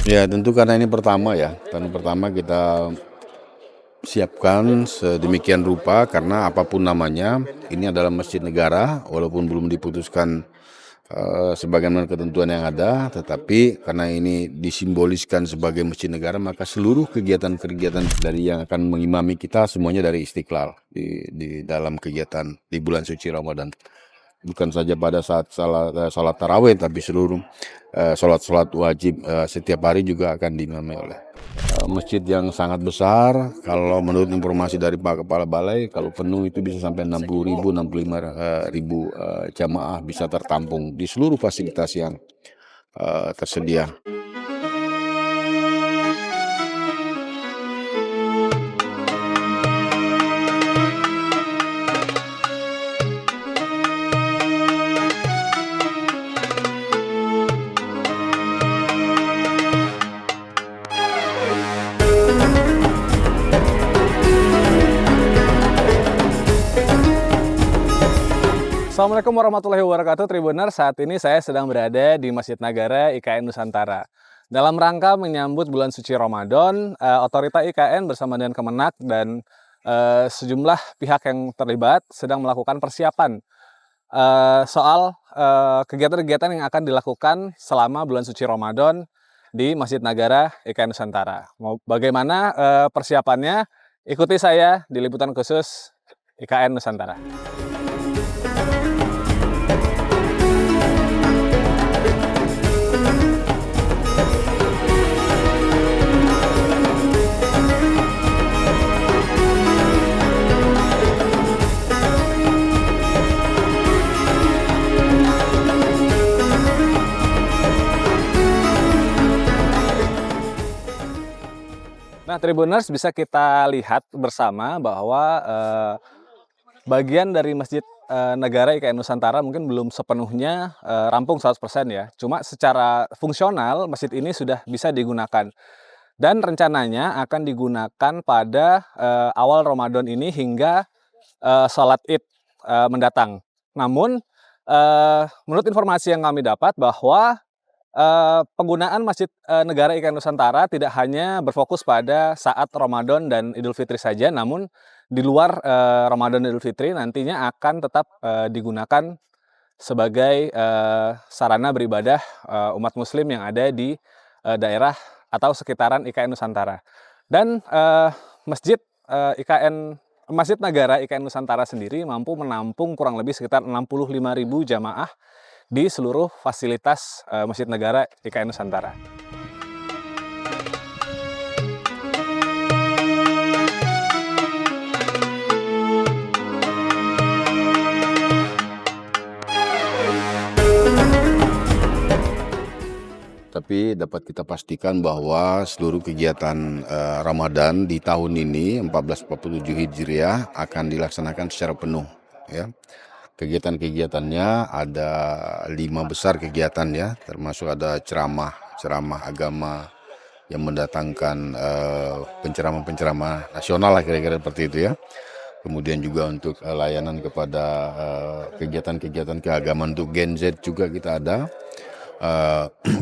Ya tentu karena ini pertama ya, tahun pertama kita siapkan sedemikian rupa karena apapun namanya, ini adalah masjid negara walaupun belum diputuskan sebagaimana ketentuan yang ada, tetapi karena ini disimboliskan sebagai masjid negara, maka seluruh kegiatan-kegiatan dari yang akan mengimami kita semuanya dari Istiqlal di dalam kegiatan di bulan suci Ramadan. Bukan saja pada saat salat tarawih, tapi seluruh sholat-sholat wajib setiap hari juga akan diimami oleh masjid yang sangat besar. Kalau menurut informasi dari Pak Kepala Balai, kalau penuh itu bisa sampai 60.000, 65.000 jamaah bisa tertampung di seluruh fasilitas yang tersedia. Assalamualaikum warahmatullahi wabarakatuh, Tribuners. Saat ini saya sedang berada di Masjid Nagara IKN Nusantara. Dalam rangka menyambut bulan suci Ramadan, otorita IKN bersama dengan Kemenak dan sejumlah pihak yang terlibat sedang melakukan persiapan soal kegiatan-kegiatan yang akan dilakukan selama bulan suci Ramadan di Masjid Nagara IKN Nusantara. Bagaimana persiapannya? Ikuti saya di liputan khusus IKN Nusantara. Nah, Tribuners, bisa kita lihat bersama bahwa bagian dari Masjid Negara IKN Nusantara mungkin belum sepenuhnya rampung 100% ya. Cuma secara fungsional masjid ini sudah bisa digunakan. Dan rencananya akan digunakan pada awal Ramadan ini hingga sholat Id mendatang. Namun, menurut informasi yang kami dapat bahwa penggunaan Masjid Negara IKN Nusantara tidak hanya berfokus pada saat Ramadan dan Idul Fitri saja, namun di luar Ramadan dan Idul Fitri nantinya akan tetap digunakan sebagai sarana beribadah umat muslim yang ada di daerah atau sekitaran IKN Nusantara. Dan Masjid Nagara IKN Nusantara sendiri mampu menampung kurang lebih sekitar 65.000 jamaah di seluruh fasilitas Masjid Negara IKN Nusantara. Tapi dapat kita pastikan bahwa seluruh kegiatan Ramadan di tahun ini 1447 Hijriah akan dilaksanakan secara penuh ya. Kegiatan-kegiatannya ada 5 besar kegiatan ya, termasuk ada ceramah agama yang mendatangkan penceramah nasional lah kira-kira seperti itu ya. Kemudian juga untuk layanan kepada kegiatan-kegiatan keagamaan untuk Gen Z juga kita ada.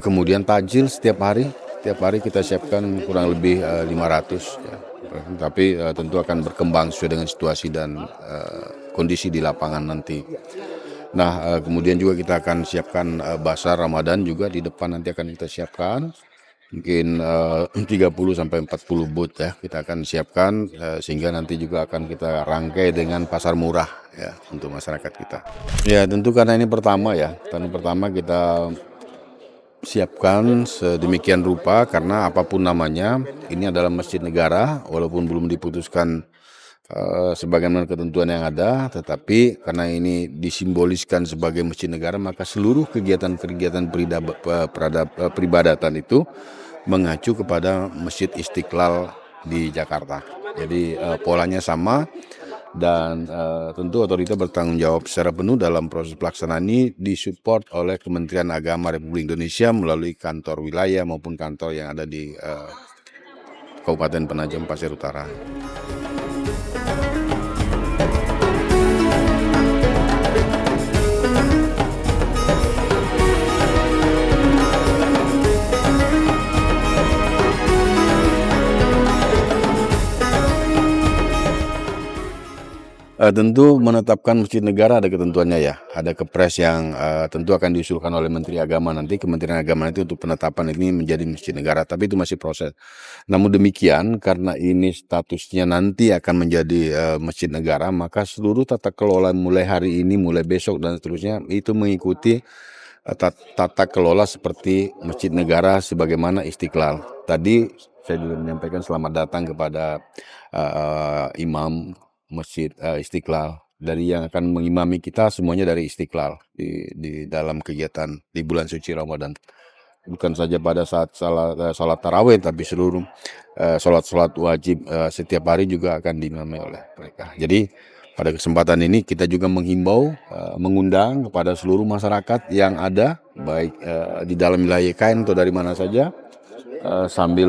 Kemudian tajil setiap hari kita siapkan kurang lebih 500 ya. Tapi tentu akan berkembang sesuai dengan situasi dan kondisi di lapangan nanti. Nah, kemudian juga kita akan siapkan bazar Ramadan juga di depan, nanti akan kita siapkan mungkin 30 sampai 40 booth ya kita akan siapkan sehingga nanti juga akan kita rangkai dengan pasar murah ya untuk masyarakat kita. Ya tentu karena ini pertama ya, tahun pertama kita siapkan sedemikian rupa karena apapun namanya, ini adalah masjid negara walaupun belum diputuskan sebagaimana ketentuan yang ada, tetapi karena ini disimboliskan sebagai masjid negara, maka seluruh kegiatan-kegiatan peribadatan itu mengacu kepada Masjid Istiqlal di Jakarta. Jadi polanya sama dan tentu otorita bertanggung jawab secara penuh dalam proses pelaksanaan ini, disupport oleh Kementerian Agama Republik Indonesia melalui kantor wilayah maupun kantor yang ada di Kabupaten Penajam Pasir Utara. Tentu menetapkan masjid negara ada ketentuannya ya, ada kepres yang tentu akan diusulkan oleh Menteri Agama nanti, Kementerian Agama nanti untuk penetapan ini menjadi masjid negara, tapi itu masih proses. Namun demikian, karena ini statusnya nanti akan menjadi masjid negara, maka seluruh tata kelola mulai hari ini, mulai besok dan seterusnya itu mengikuti tata kelola seperti masjid negara sebagaimana Istiqlal. Tadi saya juga menyampaikan selamat datang kepada imam Masjid Istiqlal, dari yang akan mengimami kita semuanya dari Istiqlal di dalam kegiatan di bulan suci Ramadan. Bukan saja pada saat salat tarawih, tapi seluruh salat wajib setiap hari juga akan diimami oleh mereka. Jadi pada kesempatan ini kita juga menghimbau, mengundang kepada seluruh masyarakat yang ada, baik di dalam wilayah IKN atau dari mana saja, sambil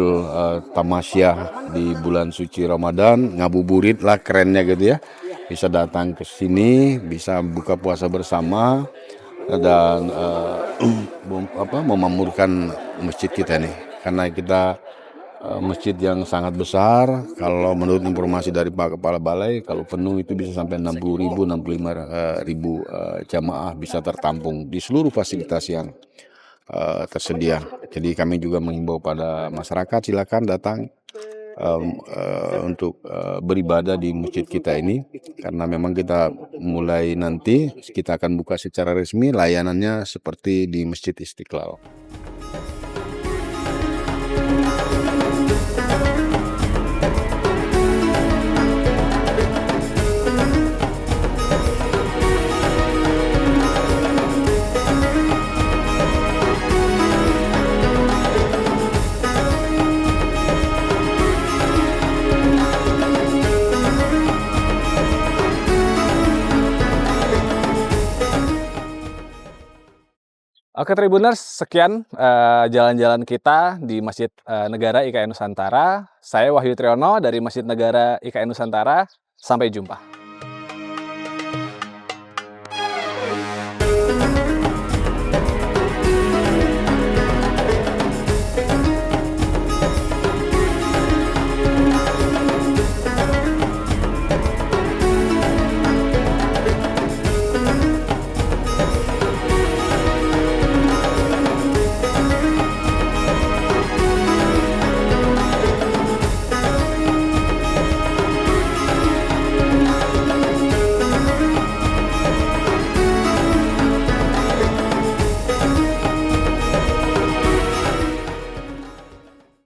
tamasyah di bulan suci Ramadan, ngabuburit lah kerennya gitu ya. Bisa datang ke sini, bisa buka puasa bersama dan memakmurkan masjid kita nih. Karena kita masjid yang sangat besar, kalau menurut informasi dari Pak Kepala Balai, kalau penuh itu bisa sampai 60.000, 65.000 jamaah bisa tertampung di seluruh fasilitas yang tersedia. Jadi kami juga menghimbau pada masyarakat silakan datang untuk beribadah di masjid kita ini, karena memang kita mulai nanti kita akan buka secara resmi layanannya seperti di Masjid Istiqlal. Oke Tribuners, sekian jalan-jalan kita di Masjid Negara IKN Nusantara. Saya Wahyu Triyono dari Masjid Negara IKN Nusantara. Sampai jumpa.